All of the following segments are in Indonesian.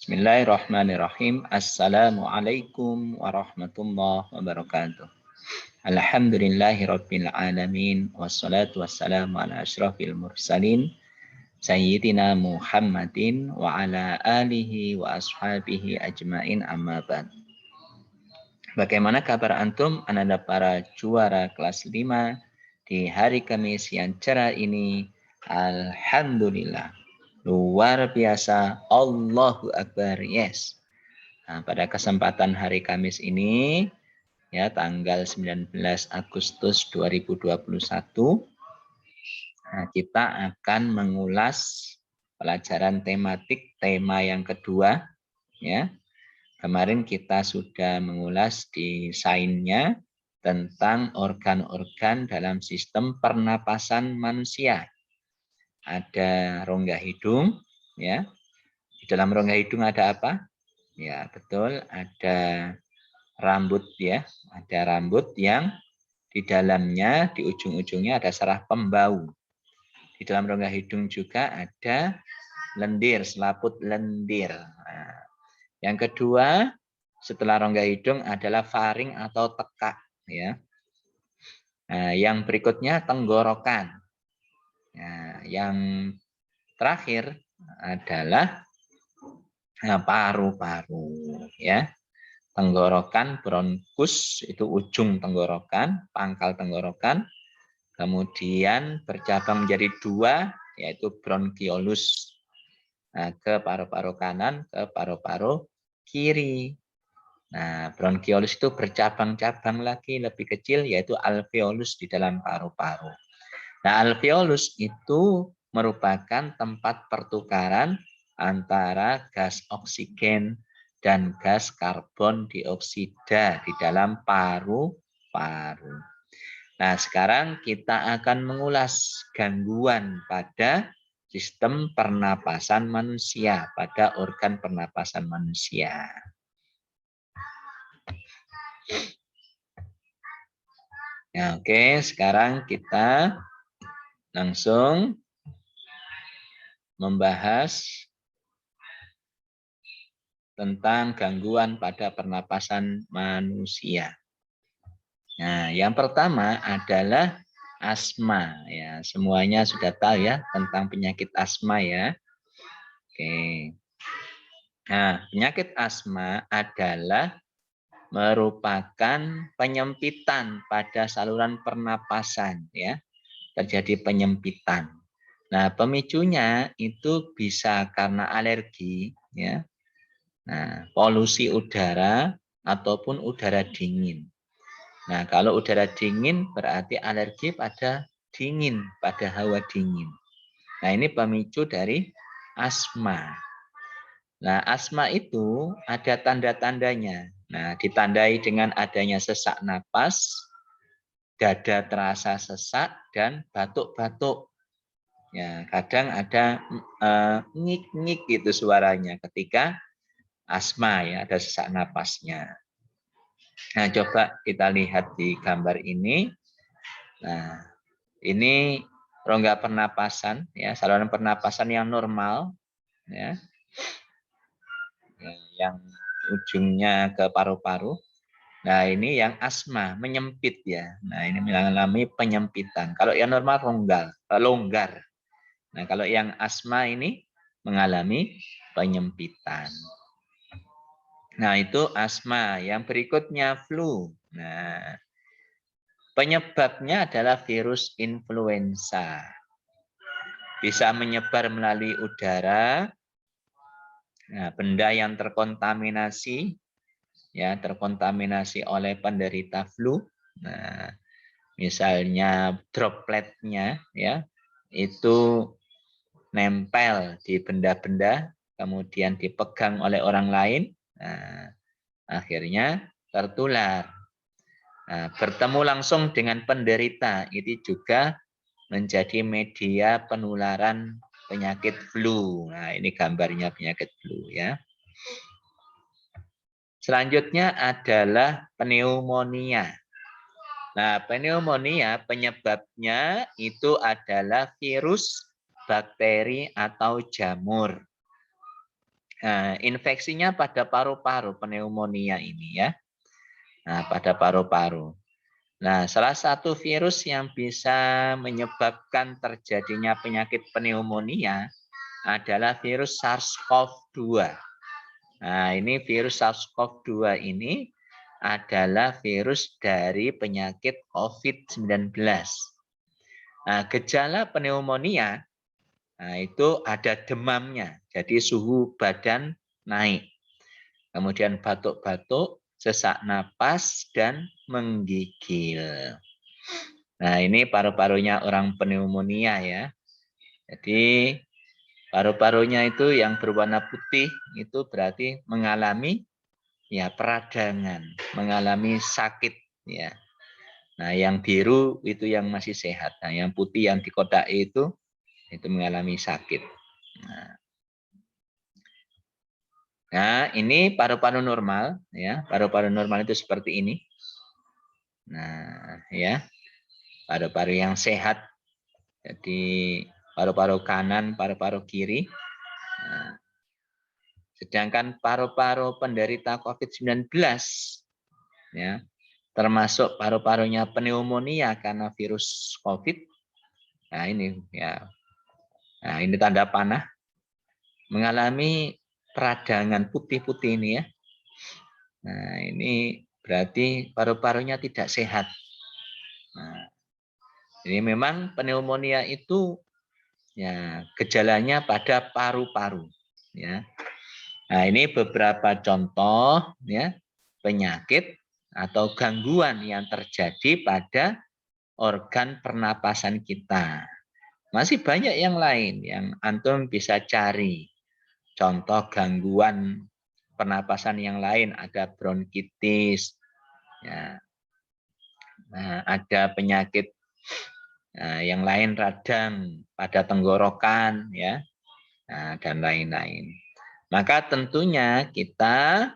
Bismillahirrahmanirrahim. Assalamualaikum warahmatullahi wabarakatuh. Alhamdulillahirabbil alamin wassalatu wassalamu ala asyrafil mursalin sayyidina Muhammadin wa ala alihi wa ashabihi ajmain amma ba'd. Bagaimana kabar antum ananda para juara kelas 5 di hari Kamis yang cerah ini? Alhamdulillah. Luar biasa. Allahu Akbar. Yes. Nah, pada kesempatan hari Kamis ini, ya tanggal 19 Agustus 2021, nah, kita akan mengulas pelajaran tematik tema yang kedua. Ya, kemarin kita sudah mengulas di sainnya tentang organ-organ dalam sistem pernapasan manusia. Ada rongga hidung, ya. Di dalam rongga hidung ada apa? Ya, betul, ada rambut ya. Ada rambut yang di dalamnya, di ujung-ujungnya ada saraf pembau. Di dalam rongga hidung juga ada lendir, selaput lendir. Nah, yang kedua, setelah rongga hidung adalah faring atau tekak ya. Nah, yang berikutnya tenggorokan. Nah, yang terakhir adalah paru-paru ya. Tenggorokan, bronkus itu ujung tenggorokan, pangkal tenggorokan. Kemudian bercabang menjadi dua, yaitu bronkiolus. Nah, ke paru-paru kanan, ke paru-paru kiri. Nah, bronkiolus itu bercabang-cabang lagi lebih kecil, yaitu alveolus di dalam paru-paru. Nah, alveolus itu merupakan tempat pertukaran antara gas oksigen dan gas karbon dioksida di dalam paru-paru. Nah, sekarang kita akan mengulas gangguan pada sistem pernapasan manusia, pada organ pernapasan manusia. Nah, oke, sekarang kita langsung membahas tentang gangguan pada pernapasan manusia. Nah, yang pertama adalah asma ya. Semuanya sudah tahu ya tentang penyakit asma ya. Oke. Nah, penyakit asma adalah merupakan penyempitan pada saluran pernapasan ya. Terjadi penyempitan. Nah, pemicunya itu bisa karena alergi ya. Nah, polusi udara ataupun udara dingin. Nah, kalau udara dingin berarti alergi pada dingin, pada hawa dingin. Nah, ini pemicu dari asma. Nah, asma itu ada tanda-tandanya. Nah, ditandai dengan adanya sesak napas, dada terasa sesak, dan batuk-batuk. Ya, kadang ada ngik-ngik gitu suaranya ketika asma ya, ada sesak napasnya. Nah, coba kita lihat di gambar ini. Nah, ini rongga pernapasan ya, saluran pernapasan yang normal ya. Yang ujungnya ke paru-paru. Nah, ini yang asma, menyempit ya. Nah, ini mengalami penyempitan. Kalau yang normal longgar. Nah, kalau yang asma ini mengalami penyempitan. Nah, itu asma. Yang berikutnya flu. Nah, penyebabnya adalah virus influenza. Bisa menyebar melalui udara. Nah, benda yang terkontaminasi ya, terkontaminasi oleh penderita flu. Nah, misalnya dropletnya ya, itu nempel di benda-benda, kemudian dipegang oleh orang lain, nah, akhirnya tertular. Nah, bertemu langsung dengan penderita, itu juga menjadi media penularan penyakit flu. Nah, ini gambarnya penyakit flu ya. Selanjutnya adalah pneumonia. Nah, pneumonia penyebabnya itu adalah virus, bakteri, atau jamur. Nah, infeksinya pada paru-paru, pneumonia ini ya. Nah, pada paru-paru. Nah, salah satu virus yang bisa menyebabkan terjadinya penyakit pneumonia adalah virus SARS-CoV-2. Nah, ini virus SARS-CoV-2 ini adalah virus dari penyakit COVID-19. Nah, gejala pneumonia itu ada demamnya, jadi suhu badan naik. Kemudian batuk-batuk, sesak napas, dan menggigil. Nah, ini paru-parunya orang pneumonia ya. Jadi paru-parunya itu yang berwarna putih itu berarti mengalami ya peradangan, mengalami sakit ya. Nah, yang biru itu yang masih sehat. Nah, yang putih yang dikodai itu mengalami sakit. Nah, ini paru-paru normal ya. Paru-paru normal itu seperti ini. Nah, ya. Paru-paru yang sehat. Jadi paru-paru kanan, paru-paru kiri. Nah, sedangkan paru-paru penderita COVID-19 ya, termasuk paru-parunya pneumonia karena virus COVID. Nah, ini ya. Nah, ini tanda panah mengalami peradangan putih-putih ini ya. Nah, ini berarti paru-parunya tidak sehat. Nah, ini memang pneumonia itu ya gejalanya pada paru-paru ya. Nah, ini beberapa contoh ya penyakit atau gangguan yang terjadi pada organ pernapasan kita. Masih banyak yang lain yang antum bisa cari. Contoh gangguan pernapasan yang lain ada bronkitis, ya. Nah, ada penyakit yang lain radang pada tenggorokan, ya, nah, dan lain-lain. Maka tentunya kita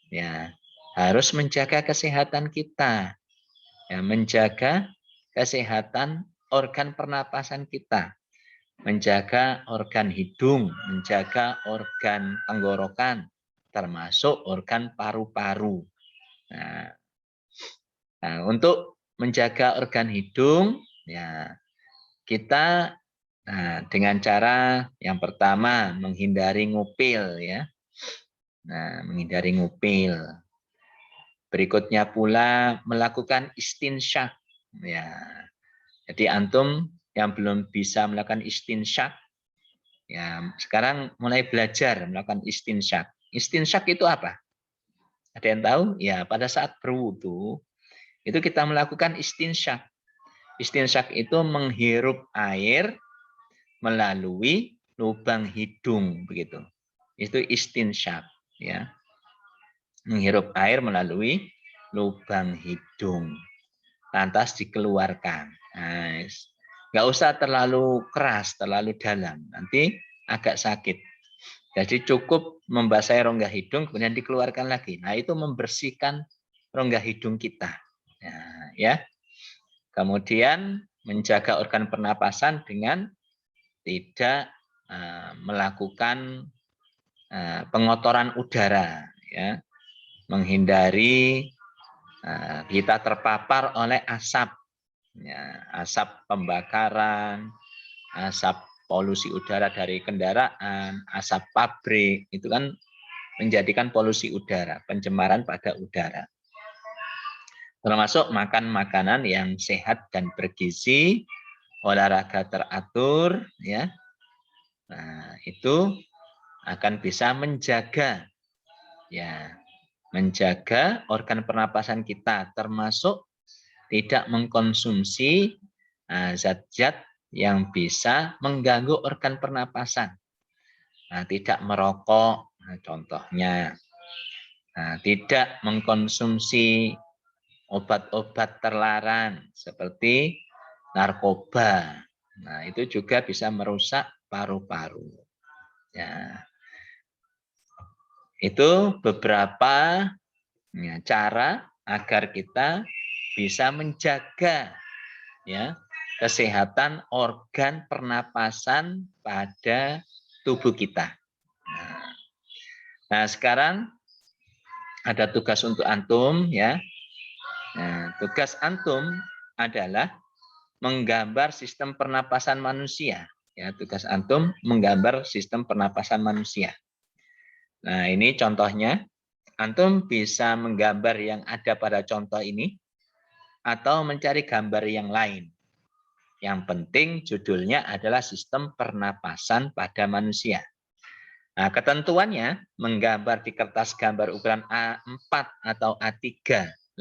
ya harus menjaga kesehatan kita, ya, menjaga kesehatan organ pernapasan kita, menjaga organ hidung, menjaga organ tenggorokan, termasuk organ paru-paru. Nah, untuk menjaga organ hidung, ya kita dengan cara yang pertama menghindari ngupil, ya. Nah, menghindari ngupil. Berikutnya pula melakukan istinsyak, ya. Jadi antum yang belum bisa melakukan istinsyak, ya sekarang mulai belajar melakukan istinsyak. Istinsyak itu apa? Ada yang tahu? Ya, pada saat berwudu itu kita melakukan istinsyak. Istinsyak itu menghirup air melalui lubang hidung begitu. Itu istinsyak ya. Menghirup air melalui lubang hidung. Lantas dikeluarkan. Nah, nggak usah terlalu keras, terlalu dalam. Nanti agak sakit. Jadi cukup membasahi rongga hidung kemudian dikeluarkan lagi. Nah, itu membersihkan rongga hidung kita. Nah, ya. Kemudian menjaga organ pernapasan dengan tidak melakukan pengotoran udara, ya, menghindari kita terpapar oleh asap, ya, asap pembakaran, asap polusi udara dari kendaraan, asap pabrik, itu kan menjadikan polusi udara, pencemaran pada udara. Termasuk makan makanan yang sehat dan bergizi, olahraga teratur, ya. Nah, itu akan bisa menjaga, ya, menjaga organ pernapasan kita, termasuk tidak mengkonsumsi zat-zat yang bisa mengganggu organ pernapasan. Nah, tidak merokok, nah, contohnya. Nah, tidak mengkonsumsi obat-obat terlarang seperti narkoba. Nah, itu juga bisa merusak paru-paru. Ya. Itu beberapa ya, cara agar kita bisa menjaga ya kesehatan organ pernapasan pada tubuh kita. Nah, Nah, sekarang ada tugas untuk antum ya. Nah, tugas antum adalah menggambar sistem pernapasan manusia. Ya, tugas antum menggambar sistem pernapasan manusia. Nah, ini contohnya. Antum bisa menggambar yang ada pada contoh ini atau mencari gambar yang lain. Yang penting judulnya adalah sistem pernapasan pada manusia. Nah, ketentuannya menggambar di kertas gambar ukuran A4 atau A3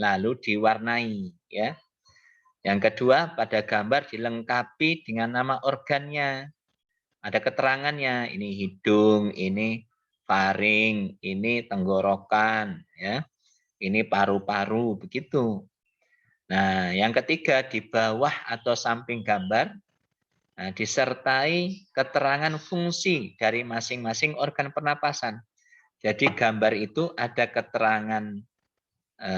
lalu diwarnai ya. Yang kedua, pada gambar dilengkapi dengan nama organnya. Ada keterangannya, ini hidung, ini faring, ini tenggorokan ya. Ini paru-paru begitu. Nah, yang ketiga di bawah atau samping gambar disertai keterangan fungsi dari masing-masing organ pernapasan. Jadi gambar itu ada keterangan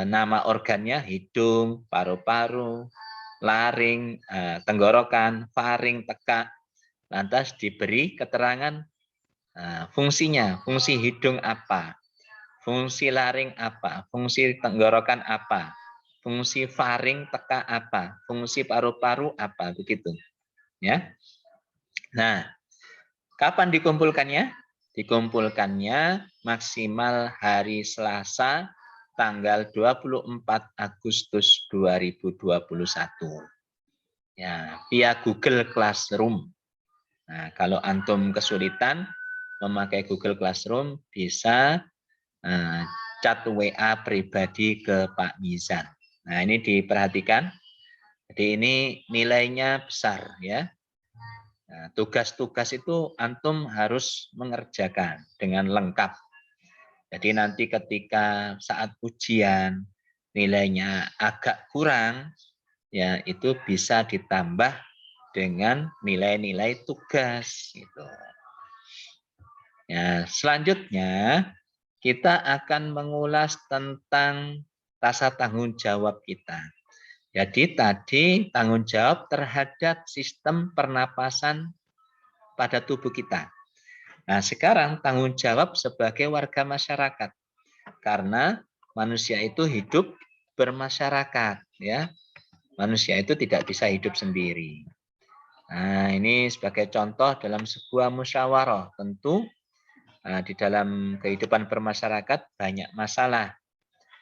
nama organnya, hidung, paru-paru, laring, tenggorokan, faring, tekak. Lantas diberi keterangan fungsinya, fungsi hidung apa, fungsi laring apa, fungsi tenggorokan apa, fungsi faring tekak apa, fungsi paru-paru apa, begitu. Ya. Nah, kapan dikumpulkannya? Dikumpulkannya maksimal hari Selasa tanggal 24 Agustus 2021. Ya, via Google Classroom. Nah, kalau antum kesulitan memakai Google Classroom bisa chat WA pribadi ke Pak Mizan. Nah, ini diperhatikan. Jadi ini nilainya besar ya. Nah, tugas-tugas itu antum harus mengerjakan dengan lengkap. Jadi nanti ketika saat ujian nilainya agak kurang, ya itu bisa ditambah dengan nilai-nilai tugas. Gitu. Ya, selanjutnya kita akan mengulas tentang rasa tanggung jawab kita. Jadi tadi tanggung jawab terhadap sistem pernapasan pada tubuh kita. Nah, sekarang tanggung jawab sebagai warga masyarakat. Karena manusia itu hidup bermasyarakat, ya. Manusia itu tidak bisa hidup sendiri. Nah, ini sebagai contoh dalam sebuah musyawarah. Tentu di dalam kehidupan bermasyarakat banyak masalah.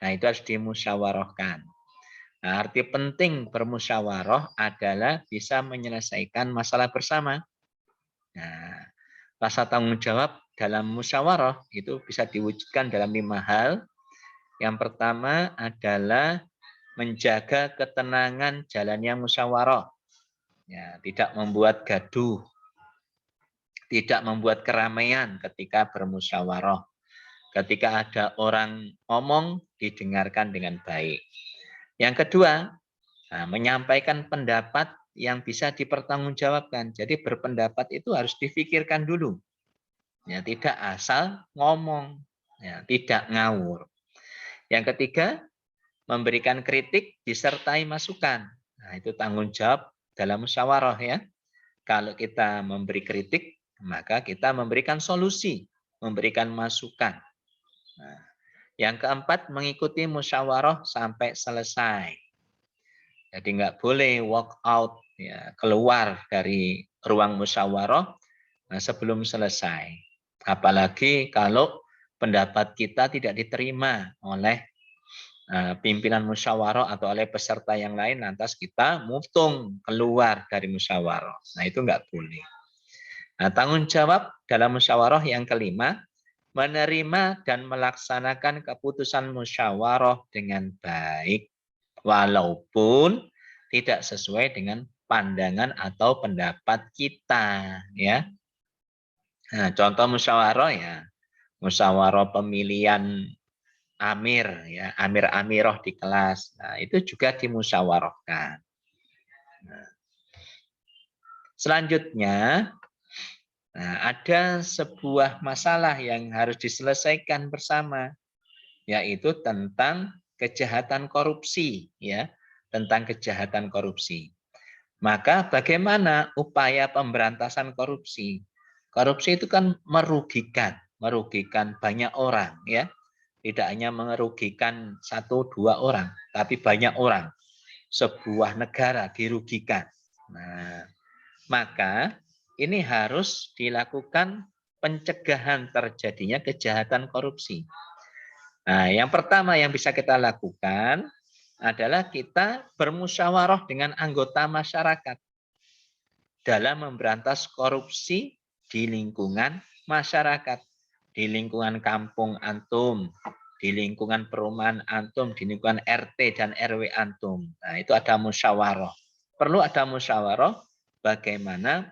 Nah, itu harus dimusyawarahkan. Nah, arti penting bermusyawarah adalah bisa menyelesaikan masalah bersama. Nah, rasa tanggung jawab dalam musyawarah itu bisa diwujudkan dalam 5 hal. Yang pertama adalah menjaga ketenangan jalannya musyawarah. Ya, tidak membuat gaduh, tidak membuat keramaian ketika bermusyawarah. Ketika ada orang ngomong, didengarkan dengan baik. Yang kedua, menyampaikan pendapat yang bisa dipertanggungjawabkan. Jadi berpendapat itu harus difikirkan dulu. Ya, tidak asal ngomong, ya, tidak ngawur. Yang ketiga, memberikan kritik disertai masukan. Nah, itu tanggung jawab dalam musyawarah ya. Kalau kita memberi kritik, maka kita memberikan solusi, memberikan masukan. Nah, yang keempat, mengikuti musyawarah sampai selesai. Jadi nggak boleh walk out, ya, keluar dari ruang musyawarah sebelum selesai. Apalagi kalau pendapat kita tidak diterima oleh pimpinan musyawarah atau oleh peserta yang lain, lantas kita mutung keluar dari musyawarah. Nah, itu nggak boleh. Nah, tanggung jawab dalam musyawarah yang kelima, menerima dan melaksanakan keputusan musyawarah dengan baik, walaupun tidak sesuai dengan pandangan atau pendapat kita, ya. Nah, contoh musyawarah ya, musyawarah pemilihan amir, ya, amir-amiroh di kelas. Nah, itu juga dimusyawarahkan. Nah, selanjutnya, ada sebuah masalah yang harus diselesaikan bersama, yaitu tentang kejahatan korupsi, ya, tentang kejahatan korupsi. Maka bagaimana upaya pemberantasan korupsi? Korupsi itu kan merugikan, merugikan banyak orang, ya. Tidak hanya merugikan 1-2 orang, tapi banyak orang. Sebuah negara dirugikan. Nah, maka ini harus dilakukan pencegahan terjadinya kejahatan korupsi. Nah, yang pertama yang bisa kita lakukan adalah kita bermusyawarah dengan anggota masyarakat dalam memberantas korupsi di lingkungan masyarakat, di lingkungan kampung antum, di lingkungan perumahan antum, di lingkungan RT dan RW antum. Nah, itu ada musyawarah. Perlu ada musyawarah bagaimana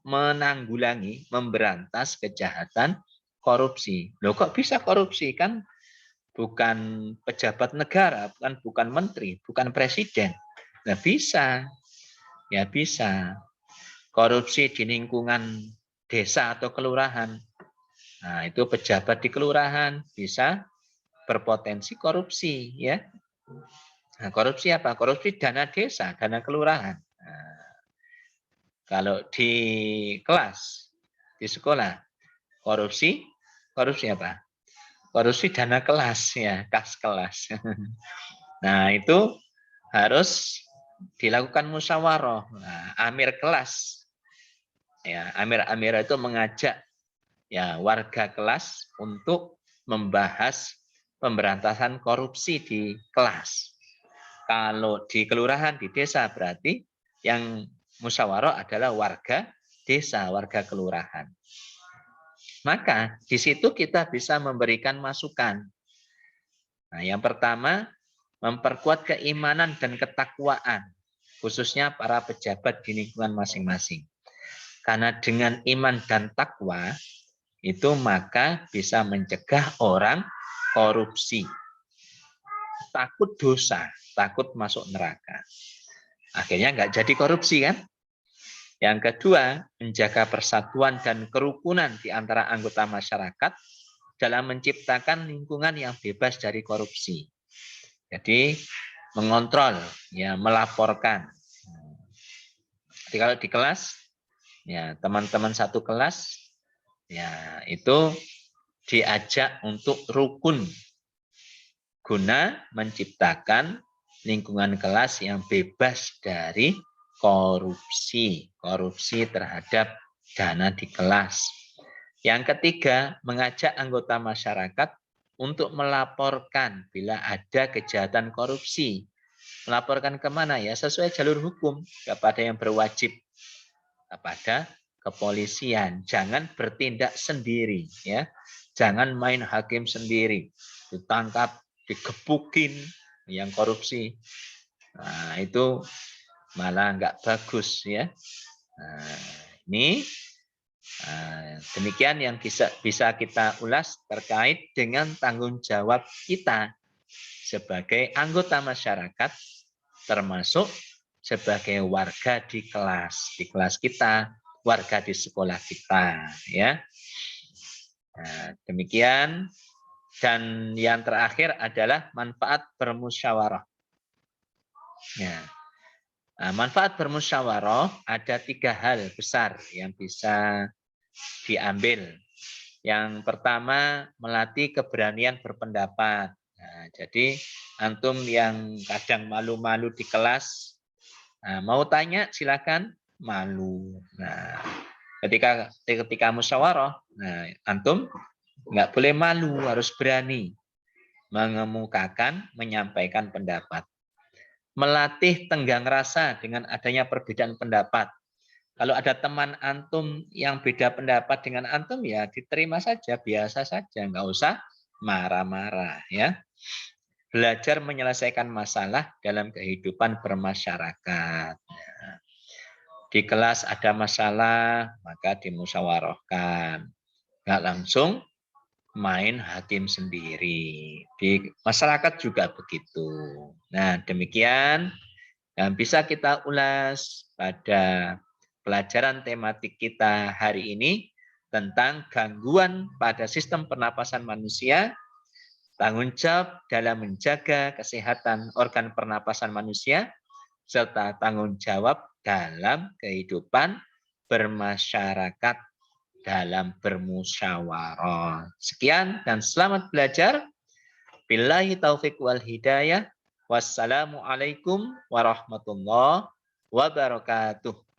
menanggulangi, memberantas kejahatan korupsi. Loh, kok bisa korupsi? Kan bukan pejabat negara, bukan menteri, bukan presiden. Nah, bisa. Ya bisa. Korupsi di lingkungan desa atau kelurahan. Nah, itu pejabat di kelurahan bisa berpotensi korupsi, ya. Nah, korupsi apa? Korupsi dana desa, dana kelurahan. Nah, kalau di kelas, di sekolah, korupsi apa? Korupsi dana kelas, ya, kas kelas. Nah, itu harus dilakukan musyawarah. Nah, amir kelas, ya, amir itu mengajak ya warga kelas untuk membahas pemberantasan korupsi di kelas. Kalau di kelurahan, di desa, berarti yang musyawarah adalah warga desa, warga kelurahan. Maka di situ kita bisa memberikan masukan. Nah, yang pertama, memperkuat keimanan dan ketakwaan, khususnya para pejabat di lingkungan masing-masing. Karena dengan iman dan takwa, itu maka bisa mencegah orang korupsi. Takut dosa, takut masuk neraka. Akhirnya nggak jadi korupsi, kan? Yang kedua, menjaga persatuan dan kerukunan di antara anggota masyarakat dalam menciptakan lingkungan yang bebas dari korupsi. Jadi mengontrol, ya, melaporkan. Jadi kalau di kelas, ya teman-teman satu kelas, ya itu diajak untuk rukun guna menciptakan lingkungan kelas yang bebas dari korupsi terhadap dana di kelas. Yang ketiga, mengajak anggota masyarakat untuk melaporkan bila ada kejahatan korupsi. Melaporkan kemana ya? Sesuai jalur hukum kepada yang berwajib, kepada kepolisian. Jangan bertindak sendiri, ya. Jangan main hakim sendiri, ditangkap, digebukin yang korupsi. Nah, itu malah nggak bagus, ya. Nah, ini demikian yang bisa kita ulas terkait dengan tanggung jawab kita sebagai anggota masyarakat, termasuk sebagai warga di kelas kita, warga di sekolah kita, ya. Nah, demikian. Dan yang terakhir adalah manfaat bermusyawarah. Ya. Nah, manfaat bermusyawarah ada 3 hal besar yang bisa diambil. Yang pertama, melatih keberanian berpendapat. Nah, jadi antum yang kadang malu-malu di kelas, nah, mau tanya silakan, malu. Nah, ketika musyawarah, nah, antum nggak boleh malu, harus berani mengemukakan, menyampaikan pendapat. Melatih tenggang rasa dengan adanya perbedaan pendapat. Kalau ada teman antum yang beda pendapat dengan antum, ya diterima saja, biasa saja, nggak usah marah-marah, ya. Belajar menyelesaikan masalah dalam kehidupan bermasyarakat. Di kelas ada masalah, maka dimusyawarahkan. Nggak langsung main hakim sendiri. Di masyarakat juga begitu. Nah, demikian yang bisa kita ulas pada pelajaran tematik kita hari ini tentang gangguan pada sistem pernapasan manusia, tanggung jawab dalam menjaga kesehatan organ pernapasan manusia, serta tanggung jawab dalam kehidupan bermasyarakat. dalam bermusyawarah. Sekian dan selamat belajar. Billahi taufiq wal hidayah. Wassalamualaikum warahmatullahi wabarakatuh.